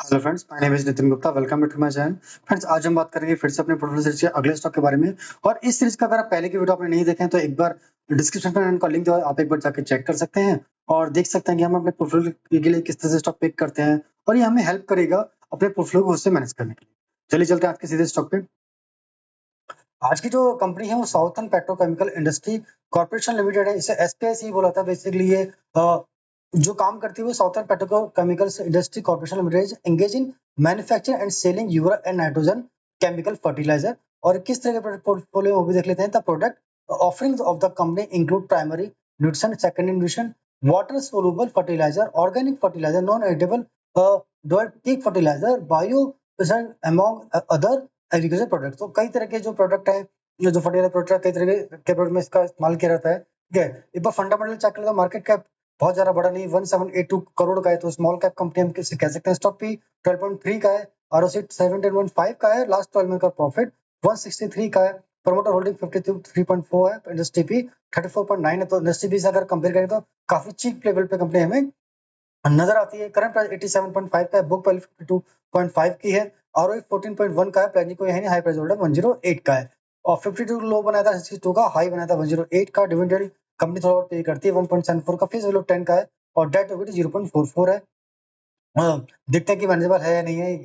Hello friends, my name is Nitin Gupta. Welcome back to my channel. Friends, आज हम बात करेंगे फिर से अपने पोर्टफोलियो सीरीज के अगले स्टॉक के बारे में। और इस सीरीज का अगर आप पहले की वीडियो आपने नहीं देखे हैं तो एक बार डिस्क्रिप्शन में उनका लिंक जो है आप एक बार जाके चेक कर सकते हैं और देख सकते हैं कि हम अपने पोर्टफोलियो के लिए किस तरह से स्टॉक पिक करते हैं और ये हमें हेल्प करेगा अपने पोर्टफोलियो को उससे मैनेज करने के लिए। चलिए चलते हैं आज के सीधे स्टॉक पे। आज की जो कंपनी है वो southern petrochemical industry Corporation limited है। इसे एसपीआईसी ही बोला था बेसिकली। ये जो काम करती है वो Southern Petrochemicals Industry Corporation Limited engage in manufacture and selling urea and nitrogen chemical fertilizer. और किस तरह के पोर्टफोलियो वो भी देख लेते हैं। The product offerings of the company include primary nutrition, secondary nutrition, water soluble fertiliser, organic fertiliser, non edible dietic fertiliser, bio among other agriculture product. तो कई तरह के जो प्रोडक्ट है, ये जो फर्टिलाइजर प्रोडक्ट है, कई तरह के प्रोडक्ट में इसका इस्तेमाल किया जाता है। ठीक है, एक बार फंडामेंटल चेक करें तो मार्केट कैप बहुत ज्यादा बड़ा नहीं, 1782 करोड़ का है, तो स्मॉल कैप कंपनी हम किसे कह सकते हैं। स्टॉक पी 12.3 का है, आरओसी 17.5 का है, लास्ट 12 मंथ का प्रॉफिट 163 का है, प्रमोटर होल्डिंग 53.4 है, इंडस्ट्री पी 34.9 है। तो इंडस्ट्री पी से अगर कंपेयर करें तो काफी चीप लेवल पे कंपनी हमें नजर आती है। करंट प्राइस 87.5 का है, बुक वैल्यू 52.5 की है, आरओई 14.1 का है, प्लानिंग को यही हाई प्राइस होल्डर 108 का है और 52 लो बनाया था, 62 का हाई बनाया था 108 का। डिविडेंड कंपनी थोड़ा और पे करती है 1.74 का, फेस वैल्यू 10 का है और डेट इक्विटी 0.44 है। देखते हैं कि मैनेजेबल है या नहीं है।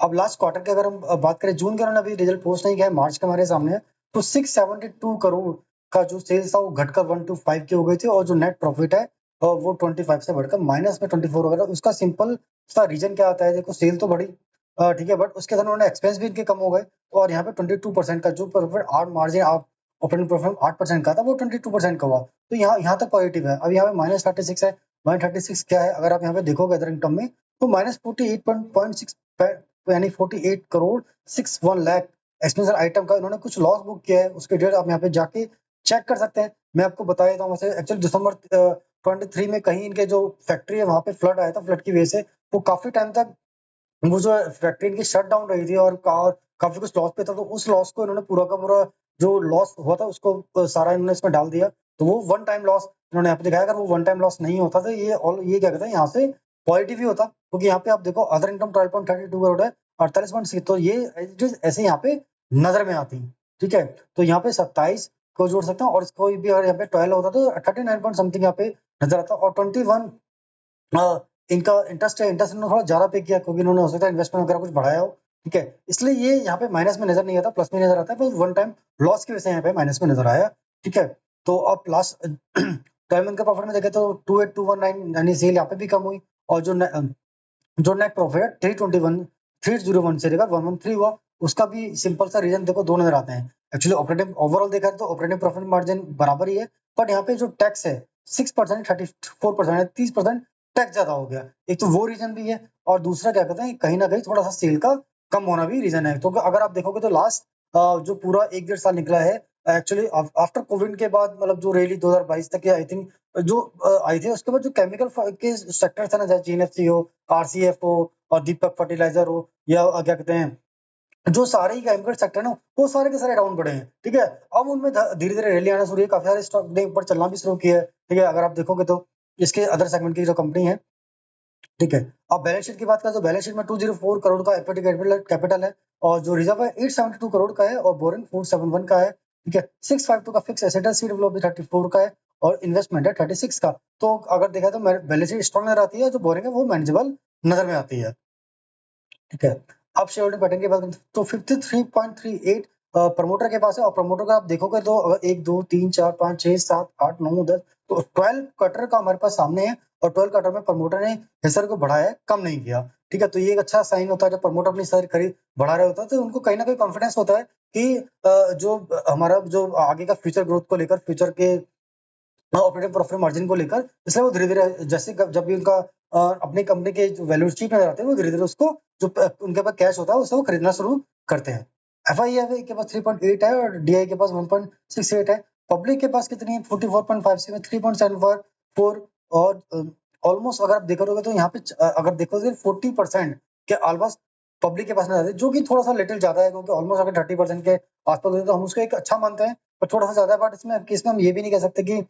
अब लास्ट क्वार्टर की अगर हम बात करें, जून के उन्होंने अभी रिजल्ट पोस्ट नहीं किया है, मार्च का हमारे सामने है। तो 672 करोड़ का जो सेल्स था वो घटकर 125 की हो गई थी और जो नेट प्रॉफिट है वो 25 से बढ़कर माइनस में 24 हो गया। उसका सिंपल सा रीजन क्या आता है, देखो सेल तो बढ़ी, ठीक है, बट उसके साथ उन्होंने एक्सपेंस भी इनके कम हो गए और यहाँ पे 22% का जो प्रॉफिट आठ मार्जिन आप ऑपरेटिंग प्रॉफिट 8% का था वो 22% का हुआ। तो यहाँ तक पॉजिटिव है। अब यहाँ पे -36 है। -36 क्या है, अगर आप यहाँ पे देखोगे अदर इनकम में तो -48.6 यानी 48 करोड़ 61 लाख एक्सपेंसिव आइटम का इन्होंने कुछ लॉस बुक किया है। उसके डेट आप यहाँ पे जाके चेक कर सकते हैं। मैं आपको बता देता हूँ, एक्चुअली दिसंबर 23 में कहीं इनके जो फैक्ट्री है वहां पे फ्लड आया था। फ्लड की वजह से वो काफी टाइम तक वो जो फैक्ट्री इनकी शट डाउन रही थी और काफी कुछ लॉस पे था। तो उस लॉस को इन्होंने पूरा का पूरा जो लॉस हुआ था उसको सारा इन्होंने इसमें डाल दिया। तो वो वन टाइम लॉस इन्होंने यहाँ पे दिखाया। अगर वो वन टाइम लॉस नहीं होता तो ये क्या कहते हैं, यहाँ से पॉजिटिव ही होता, क्योंकि यहाँ पे आप देखो अदर इनकम 12.32 करोड़ है, 48.6, तो ये ऐसे यहाँ पे नजर में आती। ठीक है, तो यहाँ पे 27 को जोड़ सकते हैं और इसको भी अगर यहाँ पे 12 होता तो 39 पॉइंट समथिंग यहाँ पे नजर आता और 21 इनका इंटरेस्ट इन्होंने थोड़ा ज़्यादा पे किया क्योंकि इन्होंने हो सकता है इन्वेस्टमेंट वगैरह कुछ बढ़ाया हो। ठीक है, इसलिए ये यहाँ पे माइनस में नजर नहीं आता, प्लस में नजर आता है, पर वन टाइम लॉस की वजह से यहाँ पे माइनस में नजर आया। ठीक है, तो अब लास्ट 12 मंथ के प्रॉफिट में देखें तो 28219 यानी सेल यहाँ पे भी कम हुई और जो नेट प्रॉफिट है 301 से लेकर 113 हुआ। उसका भी सिंपल सा रीजन देखो, दो नजर आते हैं। एक्चुअली ऑपरेटिंग ओवरऑल देखा तो ऑपरेटिंग प्रॉफिट मार्जिन बराबर ही है, बट यहाँ पे जो टैक्स है 6%, 34% है, 30% टैक्स ज्यादा हो गया। एक तो वो रीजन भी है और दूसरा क्या कहते हैं, कहीं ना कहीं थोड़ा सा सेल का कम होना भी रीजन है। तो अगर आप देखोगे तो लास्ट जो पूरा 1 डेढ़ साल निकला है एक्चुअली आफ्टर कोविड के बाद, मतलब जो रैली 2022 तक आई थिंक जो आई थी, उसके बाद जो केमिकल के सेक्टर था ना, चाहे जीएनएफसी हो, आरसीएफ हो और दीपक फर्टिलाइजर हो या क्या कहते हैं, जो सारे ही केमिकल सेक्टर ना वो सारे के सारे डाउन पड़े हैं। ठीक है, अब उनमें धीरे धीरे रैली आना शुरू हुई, काफी सारे स्टॉक ने ऊपर चलना भी शुरू किया है। ठीक है, अगर आप देखोगे तो इसके अदर सेगमेंट की जो कंपनी है। ठीक है, अब बैलेंस शीट की बात करें तो बैलेंस शीट में 204 करोड़ का इक्विटी कैपिटल है और जो रिजर्व है 872 करोड़ का है और बोरिंग 471 का है। ठीक है, 652 का फिक्स एसेट है, सीड फ्लो भी 34 का है और इन्वेस्टमेंट है 36 का। तो अगर देखा तो बैलेंस शीट स्ट्रॉन्ग नजर आती है, जो बोरिंग है वो मैनेजेबल नजर में आती है। ठीक है, अब शेयर होल्डिंग पैटर्न की बात करें तो 53.38 प्रमोटर के पास है और प्रमोटर का आप देखोगे तो अगर 1 2 3 4 5 6 7 8 9 10 तो 12 कटर का हमारे पास सामने है और 12 कटर में प्रमोटर ने हिस्से को बढ़ाया है, कम नहीं किया। ठीक है, तो ये एक अच्छा साइन होता है जब प्रमोटर अपनी शेयर खरीद बढ़ा रहे होता है, तो उनको कहीं ना कहीं कॉन्फिडेंस होता है कि जो हमारा जो आगे का फ्यूचर ग्रोथ को लेकर, फ्यूचर के ऑपरेटिंग प्रॉफिट मार्जिन को लेकर, इसलिए वो धीरे-धीरे जैसे जब भी उनका अपनी कंपनी के जो वैल्यू चीप नजर आते हैं, वो धीरे-धीरे उसको जो उनके पास कैश होता है उससे वो खरीदना शुरू करते हैं। एफआईएफ के पास 3.8 है और डीआई के पास 1.68 है। पब्लिक के पास कितनी है 44.56 में 3.74 और ऑलमोस्ट अगर आप देखोगे तो यहाँ पे अगर देखोगे 40% के ऑलमोस्ट पब्लिक के पास नजर आते हैं, जो कि थोड़ा सा लिटिल ज्यादा है क्योंकि ऑलमोस्ट अगर 30% के आसपास होते तो हम उसको एक अच्छा मानते हैं, पर थोड़ा सा ज्यादा है। बट इसमें हम ये भी नहीं कह सकते कि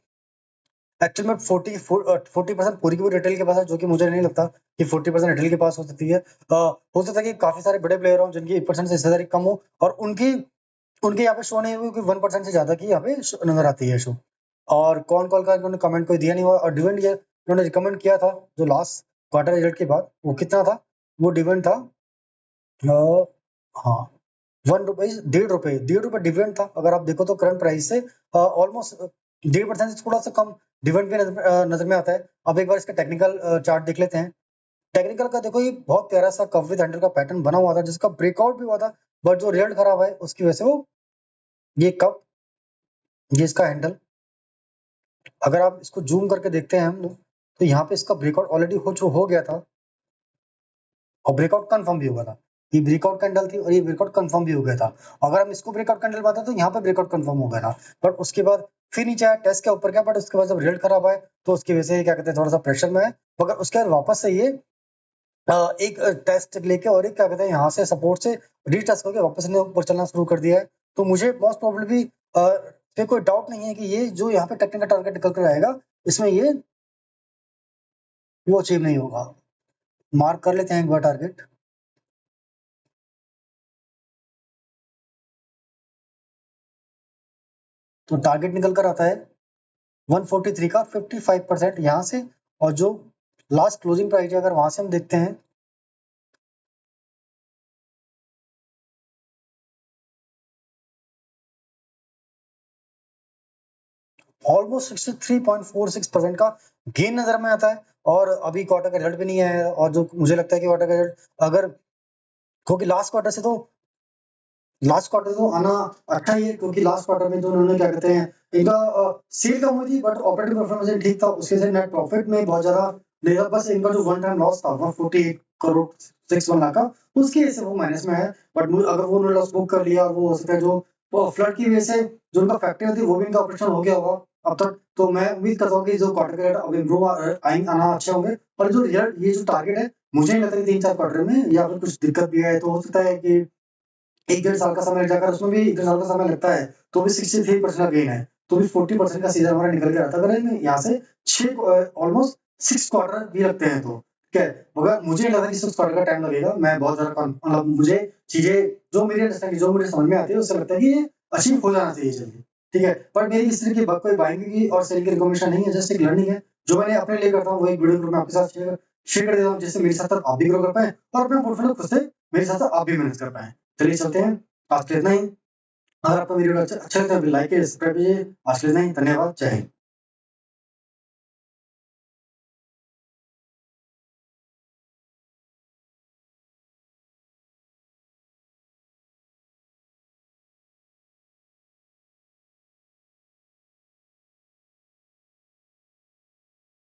एक्चुअल में 40% पूरी की पूरी रिटेल के पास है, जो कि मुझे नहीं लगता कि 40% रिटेल के पास हो सकती है। हो सकता है कि काफी सारे बड़े प्लेयर हों जिनकी 1% से ज्यादा कम हो और उनके यहाँ पे शो नहीं हुई, क्योंकि 1% से ज्यादा की यहाँ पे नजर आती है शो। और कौन कॉल का इन्होंने कमेंट कोई दिया नहीं हुआ, और डिविडेंड ये इन्होंने रिकमेंड किया था जो लास्ट क्वार्टर रिजल्ट के बाद, वो कितना था, वो डिविडेंड था हाँ 1 रुपए, ₹1.5 डिविडेंड था। अगर आप देखो तो करंट प्राइस से ऑलमोस्ट 1.5% से थोड़ा सा कम डिविडेंड भी नजर में आता है। अब एक बार इसका टेक्निकल चार्ट देख लेते हैं। टेक्निकल का देखो, ये बहुत प्यारा सा कव विद हैंडल का पैटर्न बना हुआ था, जिसका ब्रेकआउट भी हुआ था, बट जो रिजल्ट खराब है उसकी वजह से वो ये कव, ये इसका हैंडल, अगर आप इसको जूम करके देखते हैं हम लोग, तो यहाँ पे इसका ब्रेकआउट ऑलरेडी हो गया था और ब्रेकआउट कंफर्म भी हुआ था। ये ब्रेकआउट कैंडल थी और ये ब्रेकआउट कंफर्म भी हो गया था। अगर हम इसको ब्रेकआउट कैंडल पाते तो यहाँ पे ब्रेकआउट कंफर्म हो गया था, बट उसके बाद फिर नीचे आया, टेस्ट के ऊपर गया, बट उसके बाद जब रिजल्ट खराब आया तो उसकी वजह से क्या कहते हैं थोड़ा सा प्रेशर में है, मगर उसके बाद वापस से ये एक टेस्ट लेके और एक क्या कहते हैं यहाँ से सपोर्ट से रीटेस्ट करके वापस ने ऊपर चलना शुरू कर दिया है। तो मुझे मोस्ट प्रोबेबली फिर कोई डाउट नहीं है कि ये जो यहाँ पे टेक्निकल टारगेट निकल कर आएगा, इसमें ये वो अचीव नहीं होगा। मार्क कर लेते हैं एक बार टारगेट। तो टारगेट निकल कर आता है 143 का 55% यहाँ से, और जो लास्ट क्लोजिंग प्राइस है अगर वहां से हम देखते हैं, ऑलमोस्ट 63.46% का गेन नजर में आता है। और अभी क्वार्टर का रिजल्ट भी नहीं आया है, और जो मुझे लगता है कि क्वार्टर का रिजल्ट अगर, क्योंकि लास्ट क्वार्टर तो आना अच्छा ही है, क्योंकि लास्ट क्वार्टर में जो उन्होंने क्या कहते हैं इनका सेल कम हुई थी, बट ऑपरेटिंग परफॉर्मेंस ठीक था, उसके से नेट प्रॉफिट में बहुत ज्यादा नहीं, बस इनका जो वन टाइम लॉस था 148 करोड़ 61 लाख का, उसकी वजह से वो माइनस में है। बट अगर वो उन्होंने लॉस बुक कर लिया, वो हो सकता है जो फ्लड की वजह से जो उनका फैक्ट्री थी वो भी इनका ऑपरेशन हो गया होगा अब तक। तो मैं उम्मीद करता हूँ कि जो क्वार्टर के अब इम्प्रूव आना अच्छे होंगे, और जो रिजल्ट ये जो टारगेट है, मुझे नहीं लगता कि 3-4 क्वार्टर में या फिर कुछ दिक्कत भी है, तो हो सकता है कि 1-1.5 साल का समय लग जाकर, उसमें भी 1-1.5 साल का समय लगता है, तो भी 63% का गेन है, तो भी 40% का सीजन हमारा निकल के आता है। अगर यहाँ से 6 ऑलमोस्ट 6 क्वार्टर भी लगते हैं तो ठीक है, मगर मुझे नहीं लगता कि 6 क्वार्टर का टाइम लगेगा। मैं बहुत ज्यादा मतलब मुझे चीजें जो मेरी अंडरस्टैंडिंग जो मुझे समझ में आती है, उससे लगता है कि ये अचीव हो जाना चाहिए जल्दी, ठीक है। पर मेरी इस तरह की कोई बाइंग की और सेलिंग की रिकमेंडेशन नहीं है, जस्ट एक लर्निंग है जो मैंने अपने लिए करता हूँ, वो एक वीडियो ग्रुप में आपके साथ शेयर कर देता हूँ, जिससे मेरे साथ आप भी ग्रो कर पाए और अपना पोर्टफोलियो खुद से मेरे साथ आप भी मैनेज कर पाए। चलिए चलते हैं, आज के लिए इतना ही। अगर आपको मेरी वीडियो अच्छा लगता है लाइक कीजिए, सब्सक्राइब कीजिए। आज के लिए इतना ही, धन्यवाद, जय हिंद।